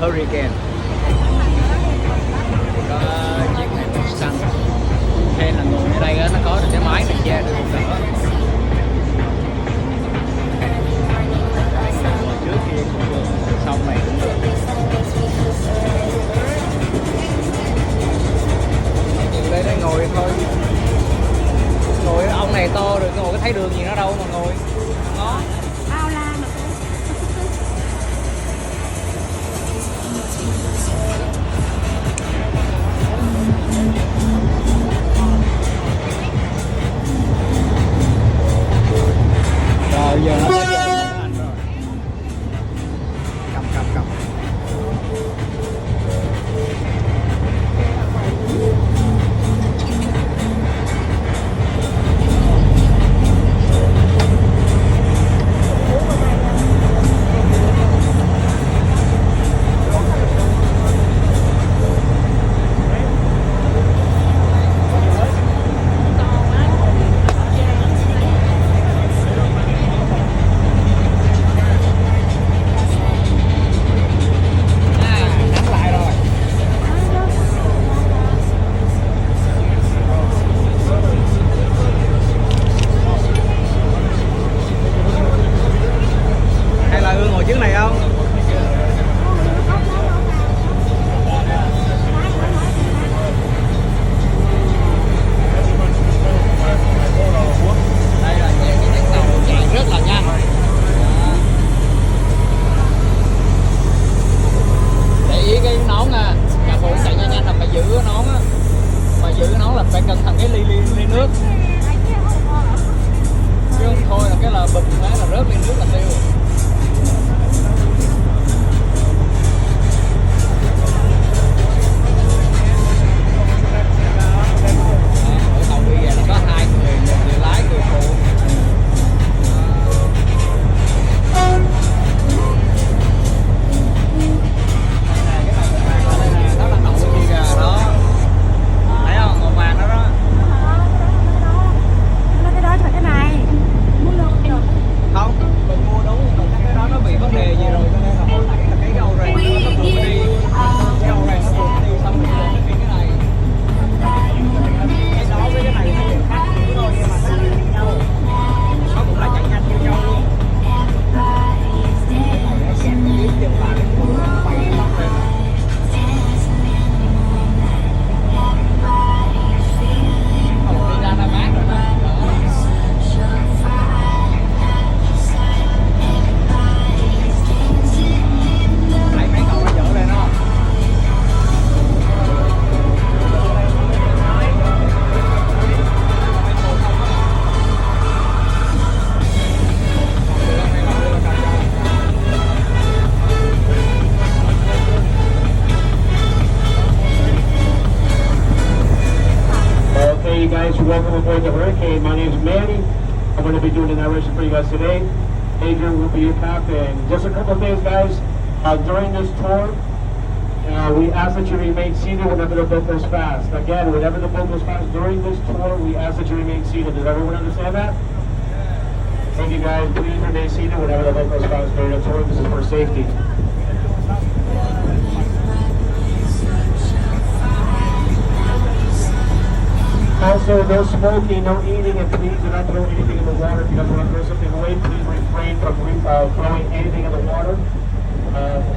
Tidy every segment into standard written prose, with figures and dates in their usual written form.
Hurricane. Có chiếc này màu xanh. Hên là ngồi ở đây á, nó có được cái máy này che được một nữa. Còn trước kia cũng được, sông này cũng được. Dừng đây ngồi thôi. Ngồi ông này to rồi, ngồi có thấy đường gì nó đâu mà ngồi. Đó. Bao la mà rồi giờ nó sẽ về anh rồi. Cầm. Phải cẩn thận cái ly nước, chứ không thôi là cái là bực cái là rớt ly nước là tiêu. Ở tàu đi nó có hai người, một người lái người phụ. Welcome aboard the Hurricane. My name is Manny. I'm going to be doing the narration for you guys today. Adrian will be your captain. Just a couple of things, guys. During this tour, we ask that you remain seated whenever the boat goes fast. Again, whenever the boat goes fast during this tour, we ask that you remain seated. Does everyone understand that? Thank you, guys. Please remain seated whenever the boat goes fast during the tour. This is for safety. Also, no smoking, no eating, and please do not throw anything in the water. If you guys want to throw something away, please refrain from throwing anything in the water.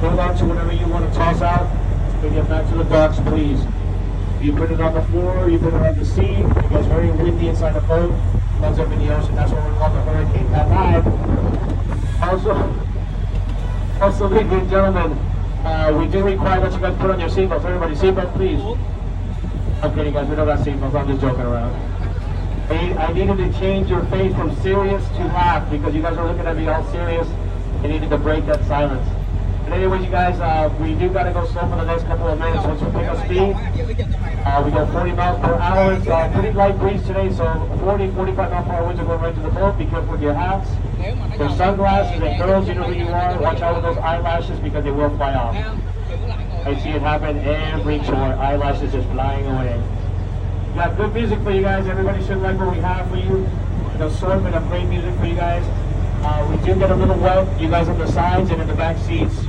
Hold on to whatever you want to toss out and get back to the docks, please. You put it on the floor, you put it on the seat. It gets very windy inside the boat, comes up in the ocean. That's what we're called the Hurricane. Also, ladies and gentlemen, we do require that you guys put on your seatbelts. Everybody, seatbelt, please. I'm kidding, guys. We don't got seatbelts. I'm just joking around. I needed to change your face from serious to laugh because you guys are looking at me all serious. I needed to break that silence. But anyways, you guys, we do got to go slow for the next couple of minutes. Once we pick up speed, we go 40 miles per hour. It's pretty light breeze today, so 40, 45 mile per hour winds are going right to the boat. Be careful with your hats, your sunglasses, and girls, you know who you are. Watch out with those eyelashes because they will fly off. I see it happen every tour. Eyelashes just flying away. We got good music for you guys. Everybody should like what we have for you. An assortment of great music for you guys. We do get a little wet. You guys on the sides and in the back seats.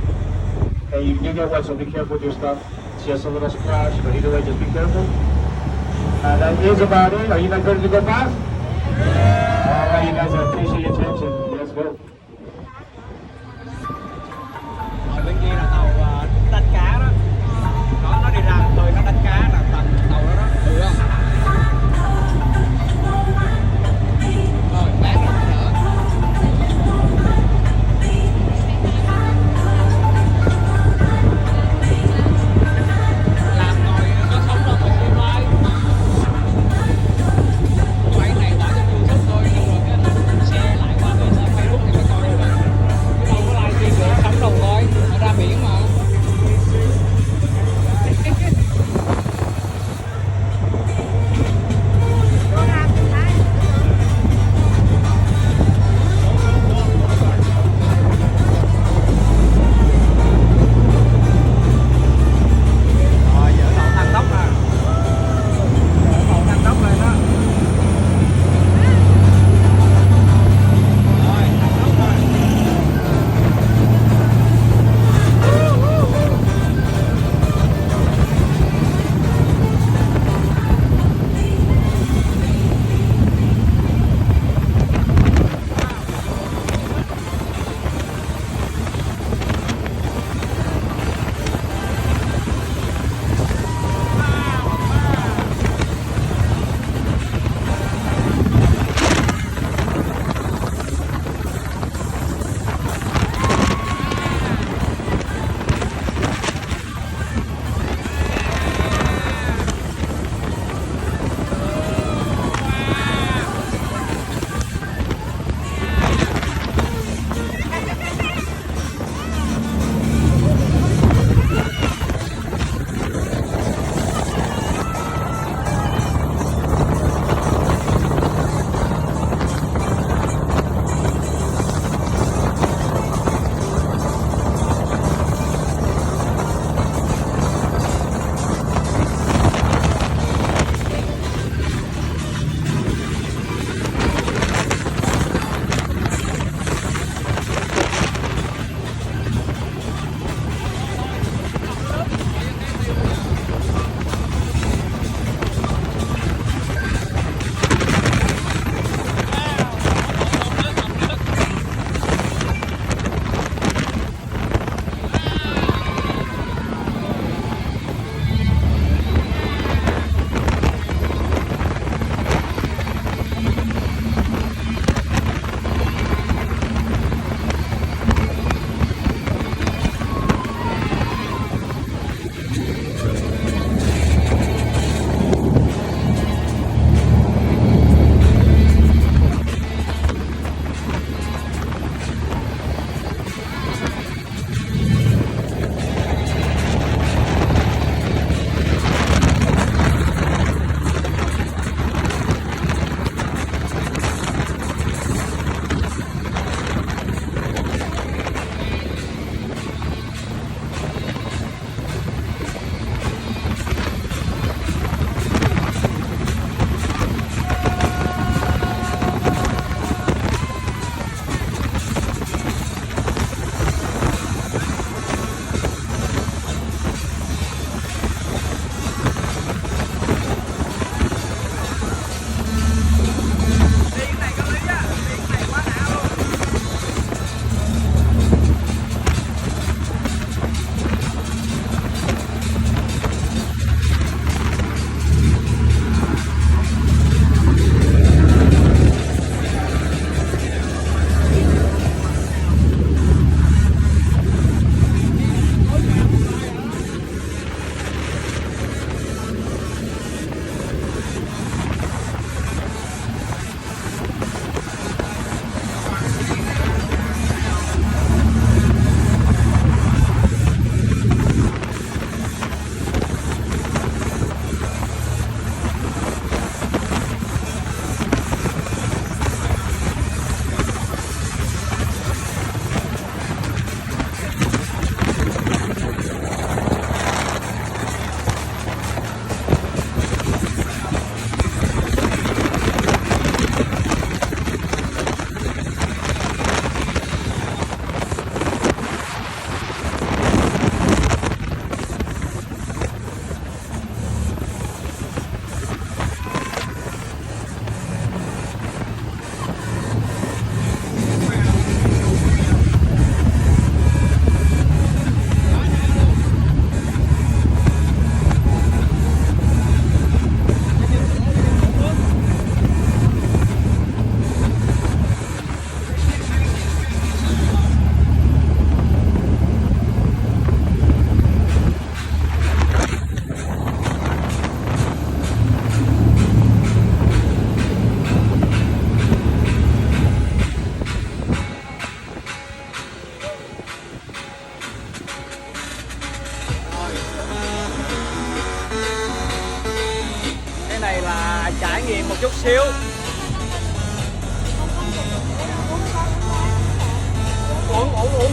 Okay, you do get wet, so be careful with your stuff. It's just a little splash, but either way, just be careful. That is about it. Are you guys ready to go fast? All right, you guys, I appreciate your attention. Let's go. Ở bên kia là tàu đánh cá đó. Nó đi ra khơi nó đánh cá là tàu đó đó. Ừ không? Rồi, bán rồi nữa. Làm rồi có sống đâu mà siêu vai. Quay này bỏ cho YouTube thôi.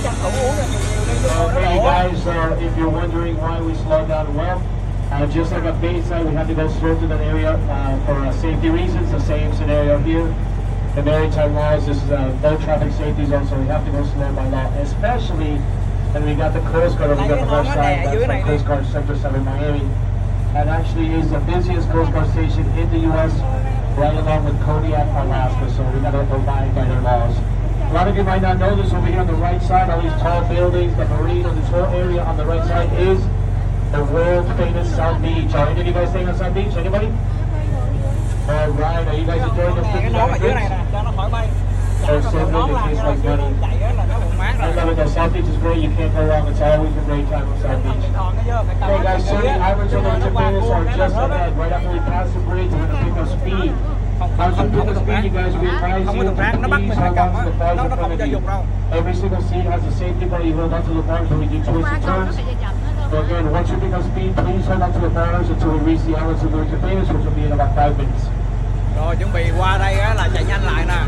tranh thủ uống rồi nhiều nó Hey đổ á. guys, if you're wondering why we slowed down, well, just like at Bayside, we had to go slow to that area for safety reasons. The same scenario here. The maritime laws, this is no traffic safety zone, so we have to go slow by law, especially when we got the Coast Guard, we got the left side, that's the Coast Guard Sector 7 Miami. And actually is the busiest Coast Guard station in the U.S., right along with Kodiak, Alaska, so we got to abide by their laws. A lot of you might not know this, over here on the right side, all these tall buildings, the marina, this whole area on the right side is the world famous South Beach. Are any of you guys staying on South Beach? Anybody? All right, are you guys enjoying the Cái food nón ở dưới drinks? này nè, cho nó khỏi bay. Or so Cái good nón it làm tastes cho nó like money. chạy á là nó cũng mát I rồi. love it though. South Beach is great. You can't go wrong. It's always a great time on South Thằng Beach. điện thoại nó vô, phải cầm Hey nó guys, so dưới the á. islands Chứ of nó the qua Japan cua are cái là just rớt á. ahead. Right after we pass the bridge, we're gonna pick up speed. As we pick up speed, you guys, we advise Không you có to được ráng, nó bắt please mình phải hold cầm on á. to the bars Nó in không front cho of dục you. đâu. Every single seat has a safety belt. You hold on to the bars when we do twists and turns. So again, once you pick up speed, please hold on to the bars until we reach the islands of the Japan, which will be in about 5 minutes. Rồi chuẩn bị qua đây á là chạy nhanh lại nè.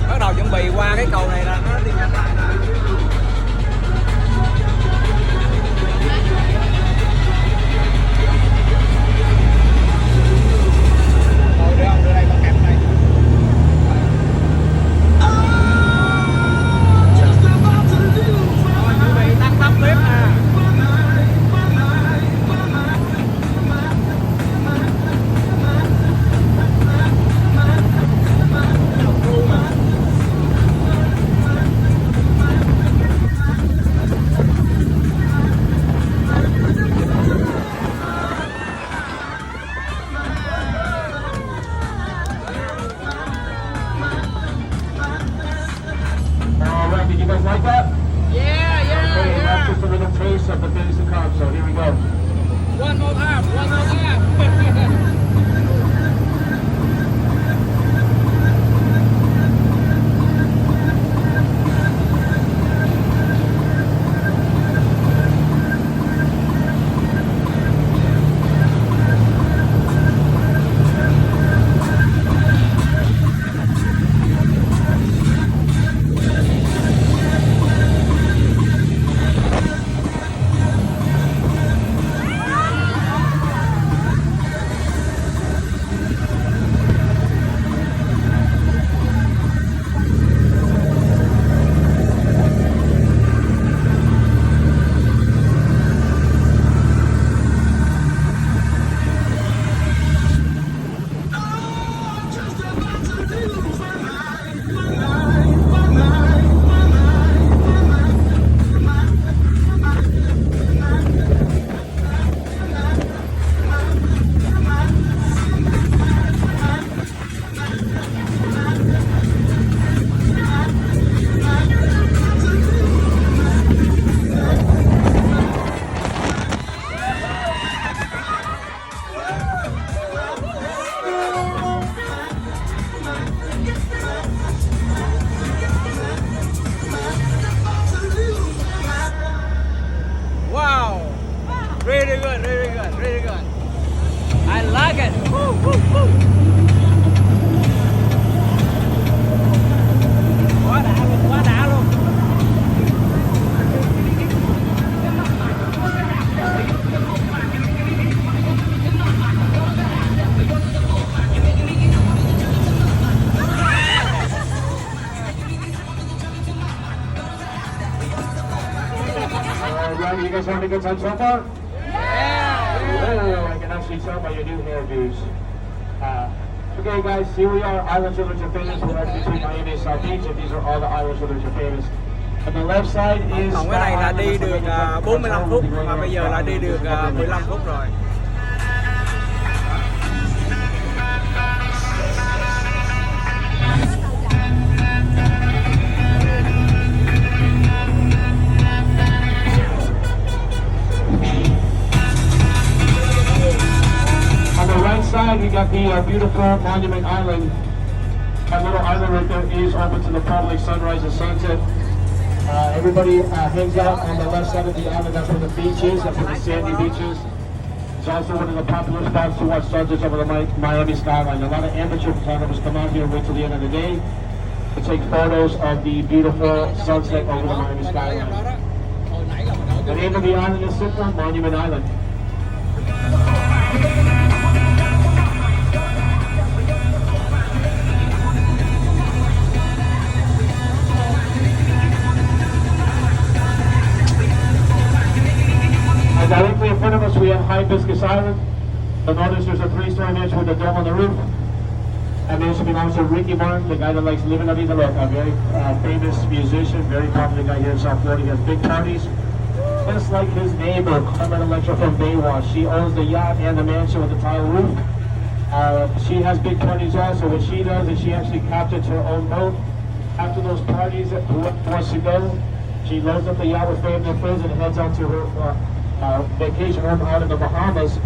Bắt đầu chuẩn bị qua cái cầu này là nó đi nhanh lại nè. Rồi đưa ông đưa đây con kẹp đây. Rồi chuẩn bị tăng tốc tiếp nè. All right, did you guys like that? Yeah, Okay, that's just a little taste of the things to come. So here we go. One more time, one more time. Wow, really good, really good, really good. I like it. Woo, woo, woo. Quá đã luôn, quá đã luôn. All right, you guys having a good time so far? Oh, I can actually tell by your new hairdos. Okay, guys, here we are, Islands of the Japan. We're right between Miami and South Beach, and these are all the islands of the Japan. On the left side is Còn cái này là đi được 45 phút mà bây giờ là đi được 15 phút rồi. On the right side, we got the beautiful Monument Island. That little island right there is open to the public, sunrise and sunset. Everybody hangs out on the left side of the island. That's where the beach is. That's where the sandy beach is. It's also one of the popular spots to watch sunsets over the Miami skyline. A lot of amateur photographers come out here and wait till the end of the day. to take photos of the beautiful sunset over the Miami skyline. The name of the island is simple, Monument Island. Directly in front of us we have Hibiscus Island. You'll notice there's a 3-story mansion with a dome on the roof. That mansion belongs to Ricky Martin, the guy that likes living La Vida Loca, a very famous musician, very popular guy here in South Florida. He has big parties. Just like his neighbor, Carmen Electra from Baywatch. She owns the yacht and the mansion with the tile roof. She has big parties also. What she does is she actually captains her own boat. After those parties, whoever wants to go, she loads up the yacht with family and friends and heads out to her vacation home out in the Bahamas.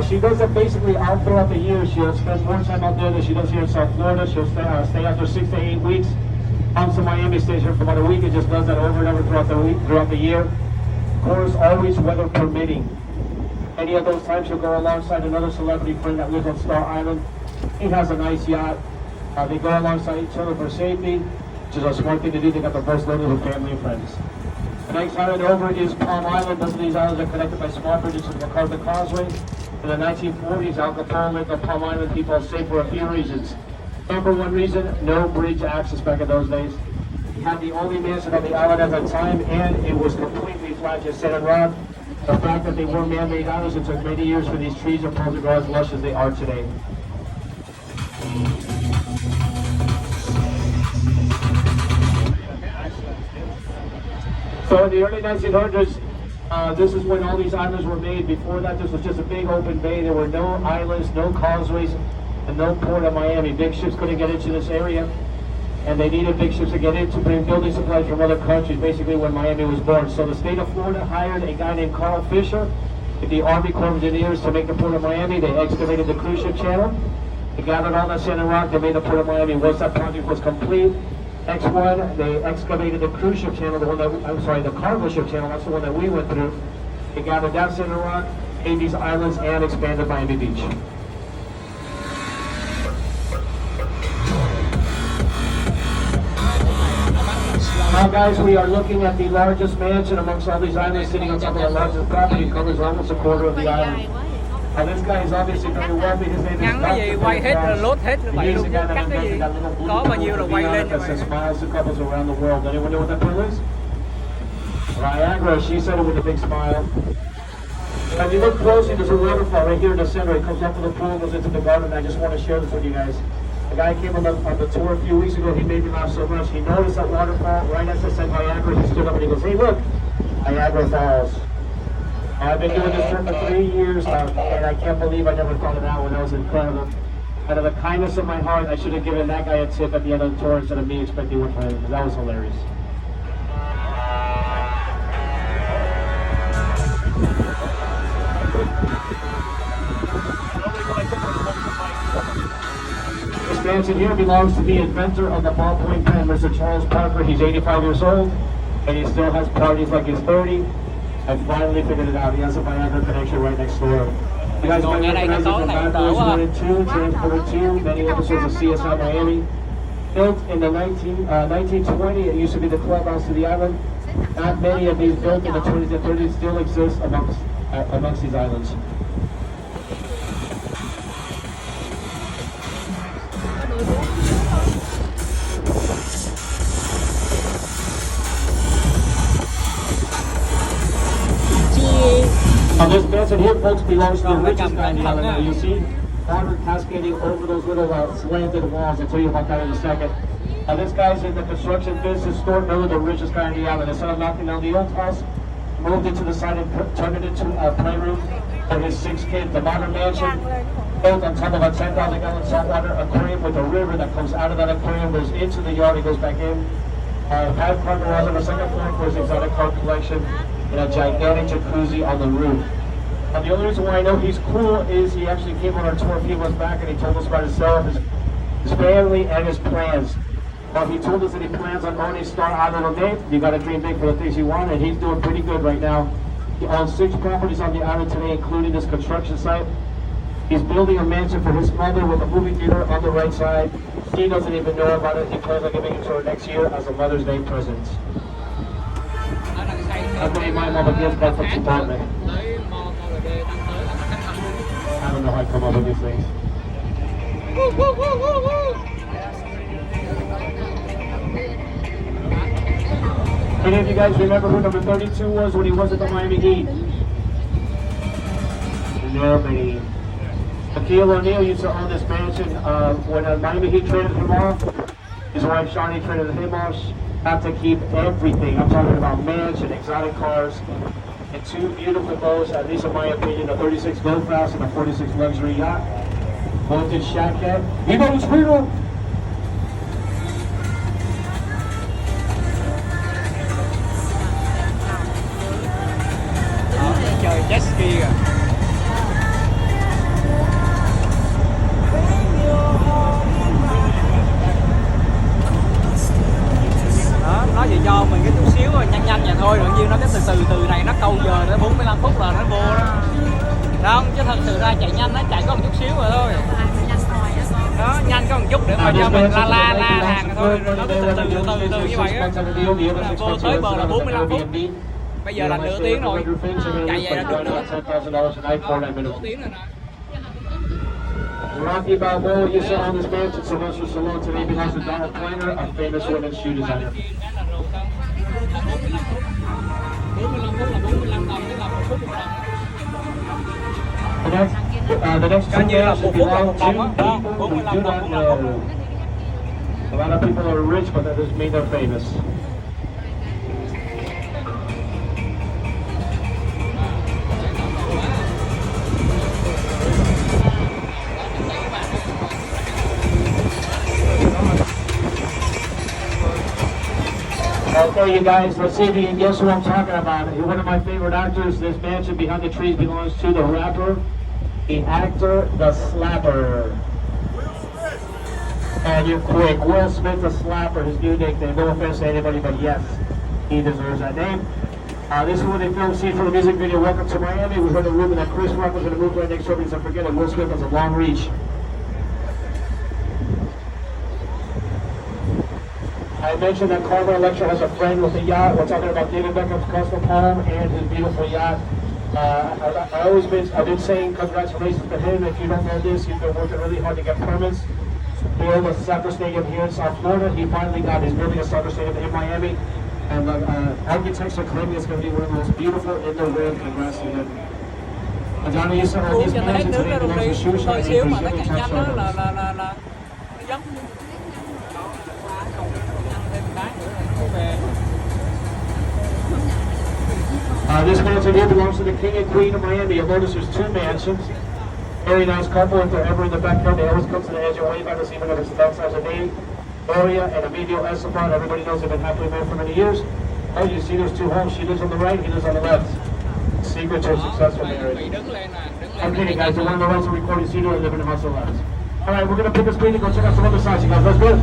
She does that basically all throughout the year. She'll spend more time out there than she does here in South Florida. She'll stay out there 6 to 8 weeks. Comes to Miami, stays here for about a week, and just does that over and over throughout the year. Of course, always weather permitting. Any of those times she'll go alongside another celebrity friend that lives on Star Island. He has a nice yacht. They go alongside each other for safety, which is a smart thing to do. They got the first loaded with family and friends. The next island over is Palm Island. Both of these islands are connected by small bridges to the MacArthur Causeway. In the 1940s, Al Capone made the Palm Island people safe for a few reasons. Number one reason, no bridge access back in those days. He had the only mansion on the island at that time, and it was completely flat, just set and rock. The fact that they were man-made islands, it took many years for these trees and palms to grow as lush as they are today. So in the early 1900s, this is when all these islands were made. Before that, this was just a big open bay. There were no islands, no causeways, and no port of Miami. Big ships couldn't get into this area, and they needed big ships to get in to bring building supplies from other countries, basically when Miami was born. So the state of Florida hired a guy named Carl Fisher with the Army Corps of Engineers to make the port of Miami. They excavated the cruise ship channel. They gathered all that sand and rock. They made the port of Miami. Once that project was complete, X1, they excavated the cruise ship channel, the cargo ship channel, that's the one that we went through. They gathered that sand and rock, made these islands, and expanded Miami Beach. Now guys, we are looking at the largest mansion amongst all these islands, sitting on top of the largest property, covers almost a quarter of the island. Now this guy is obviously very wealthy. His name is Ngắn cái gì quay hết rồi lốt hết rồi vậy luôn, cắt cái gì có bao nhiêu là quay lên cho mày. Smiles to couples around the world. Anyone know what that pill is? Viagra. She said it with a big smile. If you look closely, there's a waterfall right here in the center. It comes up to the pool, goes into the garden. I just want to share this with you guys. The guy came on the tour a few weeks ago. He made me laugh so much. He noticed that waterfall right as I said Viagra. He stood up and he goes, "Hey, look, Niagara Falls." I've been doing this trip for 3 years, and I can't believe I never thought of that one. That was incredible. Out of the kindness of my heart, I should have given that guy a tip at the end of the tour instead of me expecting one from him, because that was hilarious. This mansion here belongs to the inventor of the ballpoint pen, Mr. Charles Parker. He's 85 years old, and he still has parties like he's 30. I finally figured it out. He has a Viagra connection right next door. You guys might recognize it from Bad Boys 1 and 2, Transporter 2, many episodes of CSI Miami. Built in the 1920, it used to be the clubhouse to the island. Not many of these built in the 20s and 30s still exist amongst these islands. Now this mansion here, folks, belongs to the richest guy in the island. Now you see water cascading over those little slanted walls. I'll tell you about that in a second. Now this guy's in the construction business, Stuart Miller, the richest guy in the island. Instead of knocking down the old house, moved into the side and turned it into a playroom for his 6 kids. The modern mansion, built on top of a 10,000-gallon saltwater aquarium with a river that comes out of that aquarium, goes into the yard, it goes back in. Pat Parker was on the second floor for his exotic car collection, and a gigantic jacuzzi on the roof. Now the only reason why I know he's cool is he actually came on our tour a few months back and he told us about himself, his family, and his plans. Well, he told us that he plans on owning Star Island one day. You got to dream big for the things you want, and he's doing pretty good right now. He owns 6 properties on the island today, including this construction site. He's building a mansion for his mother with a movie theater on the right side. She doesn't even know about it. He plans on giving it to her next year as a Mother's Day present. I made my mom a gift card from Chipotle. I don't know how I come up with these things. Any of you guys remember who number 32 was when he was at the Miami Heat? Nobody. Shaquille O'Neal used to own this mansion. When Miami Heat traded him off, his wife Shawnee traded him off. Got to keep everything. I'm talking about mansion, exotic cars, and two beautiful boats. At least in my opinion, a 36 Go Fast and a 46 luxury yacht. Both did Shaq get. You know what's real? Trời jet ski kìa. Đó, nó chỉ cho mình cái chút xíu rồi nhanh vậy thôi, tự nhiên nó cái từ này nó câu giờ tới 45 phút là nó vô đó. Không, chứ thật sự ra chạy nhanh nó chạy có một chút xíu rồi thôi. Đó, nhanh có một chút để mà cho mình la hàng thôi, rồi nó từ từ như vậy á. Vô tới bờ là 45 phút. Bây giờ là nửa tiếng rồi, chạy vậy là được nữa. Nửa tiếng rồi nè. Rocky Balboa used to own this mansion. Sylvester Stallone today belongs to Donald Planner, a famous women's shoe designer. The next two mansions belong to people we do not know. A lot of people are rich, but that doesn't mean they're famous. Okay, you guys, let's see if you can guess who I'm talking about. One of my favorite actors. This mansion behind the trees belongs to the rapper, the actor, the slapper. And you're quick. Will Smith, the slapper, his new nickname. No offense to anybody, but yes, he deserves that name. This is when they filmed scene for the music video, Welcome to Miami. It was in the room that Chris Rock was going to move right next door because I forget it. Will Smith has a long reach. I mentioned that Carver Electra has a friend with a yacht. We're talking about David Beckham's custom home and his beautiful yacht. I've been saying congratulations to him. If you don't know this, he's been working really hard to get permits to build a soccer stadium here in South Florida. He finally got his building a soccer stadium in Miami. And architects are claiming it's going to be one of the most beautiful in the world. Congrats to him. Johnny used to own these mansions today belongs to Shoe Shine and Presuming Tax Showrooms. This mansion here belongs to the King and Queen of Miami. You'll notice there's two mansions. Very nice couple. If they're ever in the backyard, they always come to the edge and wave at us, even if it's the backside of the area. And Emilio Estefan, everybody knows they've been happily married for many years. Oh, you see there's two homes. She lives on the right, he lives on the left. Secret to a successful marriage. I'm kidding, guys. The one on the right's a recording studio and live in the house of left. All right, we're going to pick a screen and go check out some other sites, you guys. Let's go.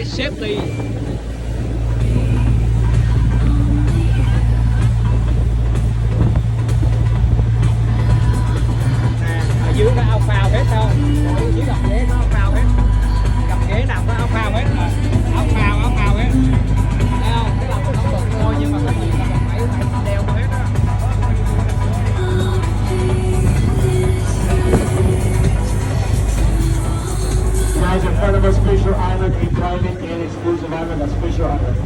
Safety. Ở dưới có áo phao hết không? Ở dưới gầm ghế có áo phao hết. Gầm ghế nào có áo phao hết. Áo phao hết. Thấy không? Cái là không bật thôi nhưng mà cái gì là phải đeo hết á. Guys, in front of us, Fisher Island, a private and exclusive island. That's Fisher Island.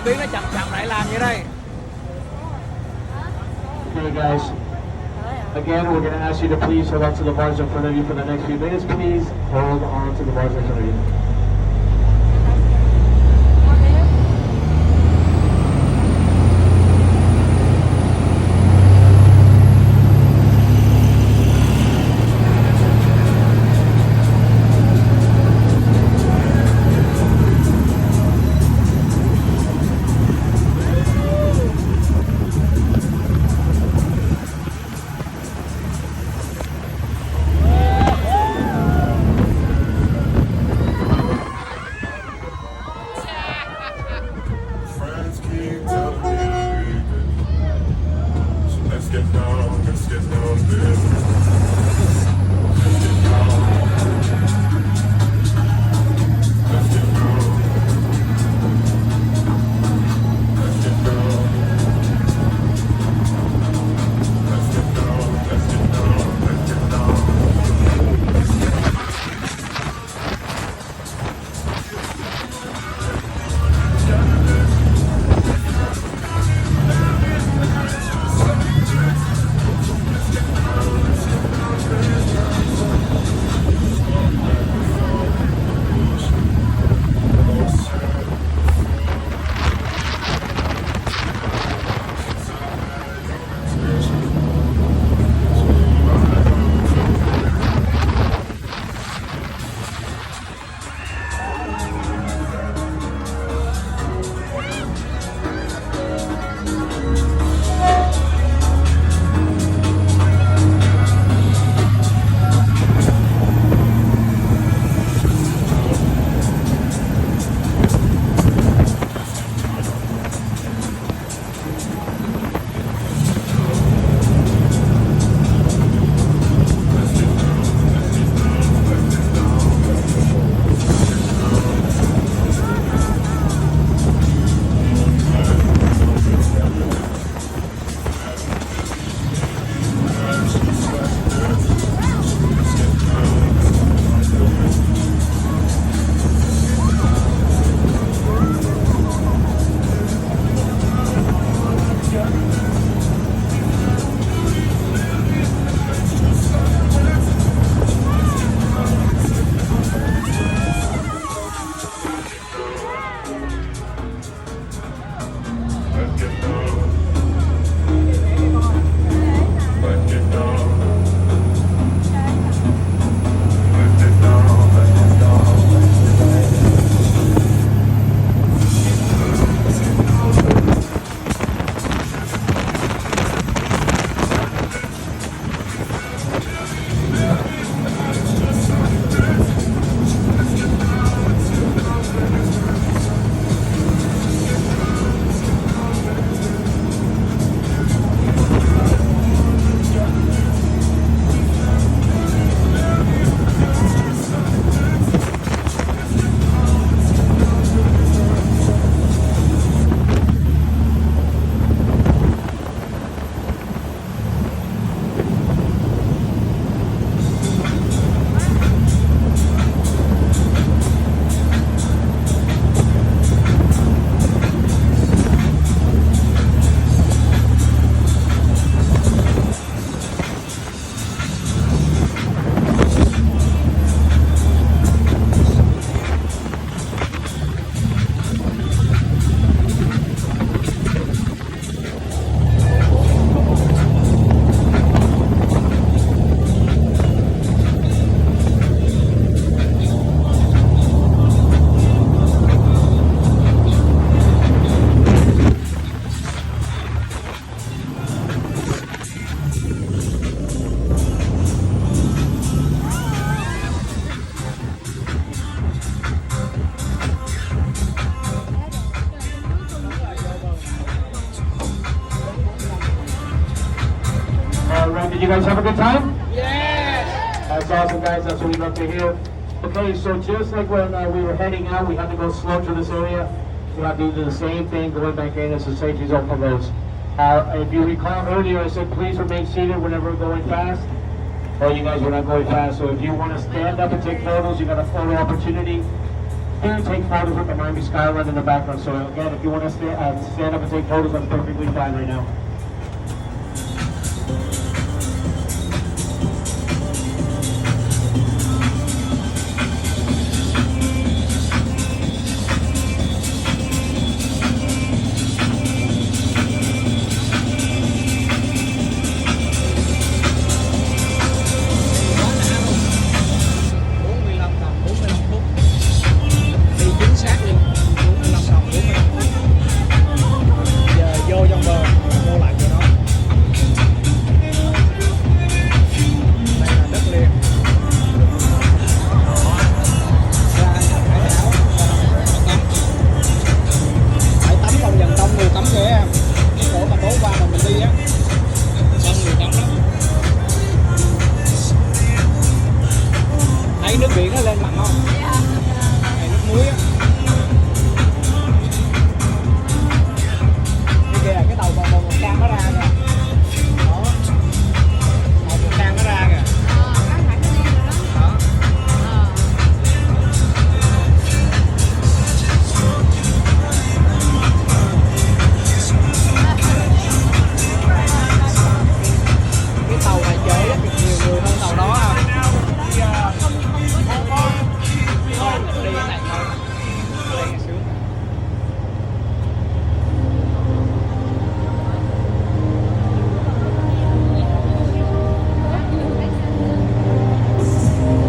biến nó chậm chậm lại làm như đây. Okay, guys. Again, we're going to ask you to please hold on to the bars in front of you for the next few minutes. Please hold on to the bars in front of you. Did you guys have a good time? Yes! That's awesome, guys. That's what we love to hear. Okay, so just like when we were heading out, we had to go slow through this area. We have to do the same thing going back in as the safety zone promotes. If you recall earlier, I said please remain seated whenever we're going fast. Well, you guys were not going fast, so if you want to stand up and take photos, you got a photo opportunity. do take photos with the Miami skyline in the background. So again, if you want to stand up and take photos, that's perfectly fine right now. Nước biển nó lên mặn không? Này nước muối á. Cái kìa, cái tàu màu cam nó ra kìa. Đó. Màu cam nó ra kìa. Đó. Cái tàu này chở rất nhiều người hơn tàu đó à.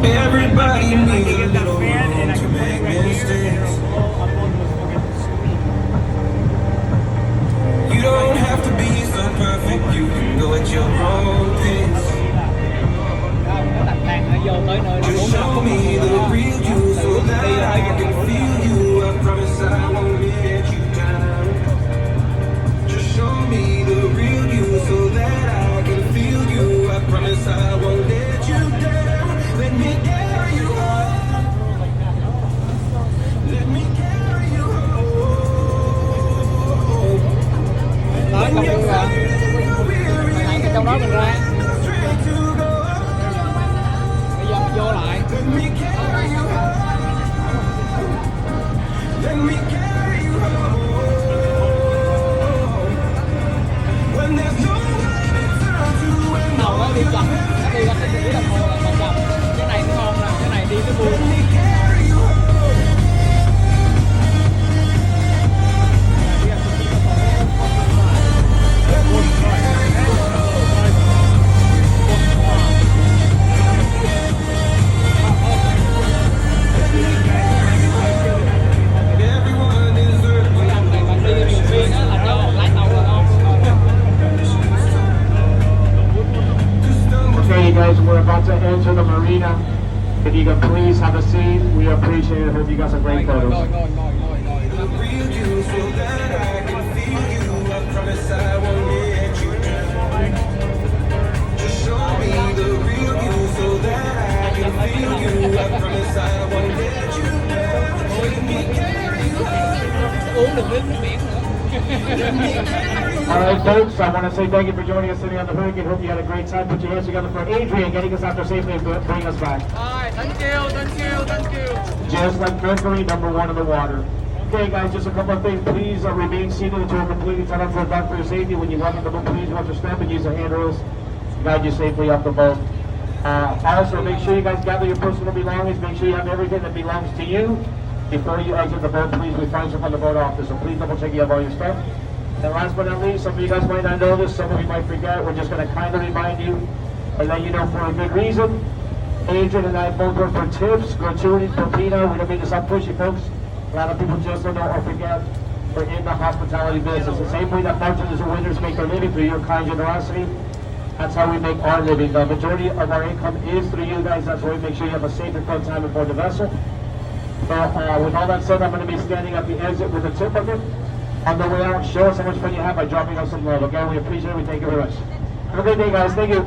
Everybody needs a little room to make mistakes. You don't have to be so perfect, you can go at your own pace. Just show me the real you so that I can feel you. I promise I won't let you down. Just show me the real you so that I can feel you. I promise I won't let you down. Let me carry you home. Let me carry you home. Đó, cầm luôn rồi. Mày hãy cái trong đó mình ra. Bây giờ mình vô lại. Let me carry you home. Let me carry you home. When there's no one to turn to and Tàu nó đi chậm, nó đi ra cái tỷ đồng hồ là còn chậm. Cái này nó ngon nè, cái này đi cái buông. let me carry you home. Everyone deserves Này bạn đi nhiều phiên á là cho lái tàu là ngon. Okay, you guys, we're about to enter the marina. If you can please have a seat, we appreciate it. Hope you got some great photos. Ngồi. the real you so that I can feel you. I promise I won't let you down. Just show me the real you so that I can feel you. I promise I won't let you down. Let me carry you home. Uống được nước biển nữa. All right, folks, I want to say thank you for joining us today on the Hurricane. Hope you had a great time. Put your hands together for Adrian getting us out there safely and bring us back. Alright, thank you. Just like Mercury, #1 in the water. Okay, guys, just a couple of things. Please remain seated until we're completely set up for the dock for your safety. When you walk in the boat, please watch your step and use the handrails to guide you safely up the boat. Also, make sure you guys gather your personal belongings. Make sure you have everything that belongs to you. Before you exit the boat, please refrain from the boat office. So please double check you have all your stuff. And last but not least, some of you guys might not know this, some of you might forget. We're just going to kindly remind you and let you know for a good reason. Adrian and I both work for tips, gratuities, propina. We don't mean to sound pushy, folks. A lot of people just don't know or forget. We're in the hospitality business. The same way that bartenders and waiters make their living through your kind generosity, that's how we make our living. The majority of our income is through you guys. That's why we make sure you have a safe and fun time aboard the vessel. So with all that said, I'm going to be standing at the exit with a tip bucket. On the way out, show us how much fun you have by dropping us some love. Again, we appreciate it. We thank you very much. Have a great day, guys. Thank you.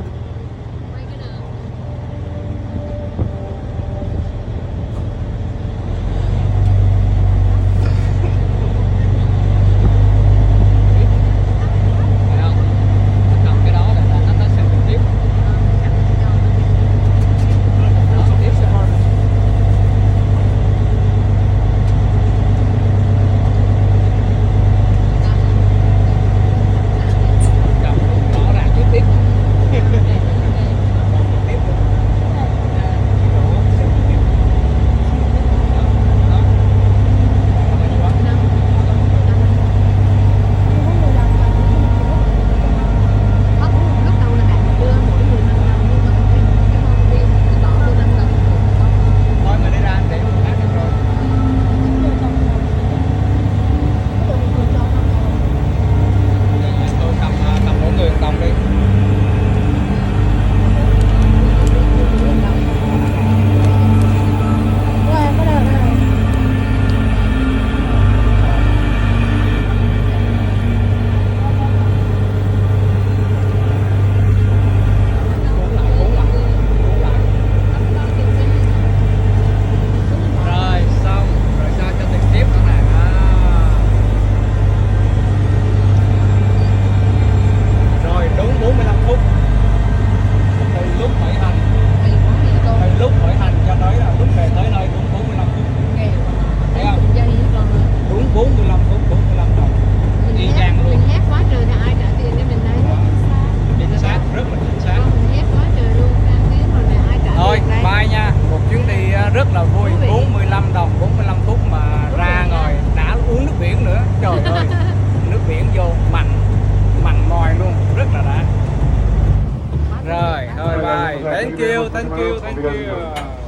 Thank you.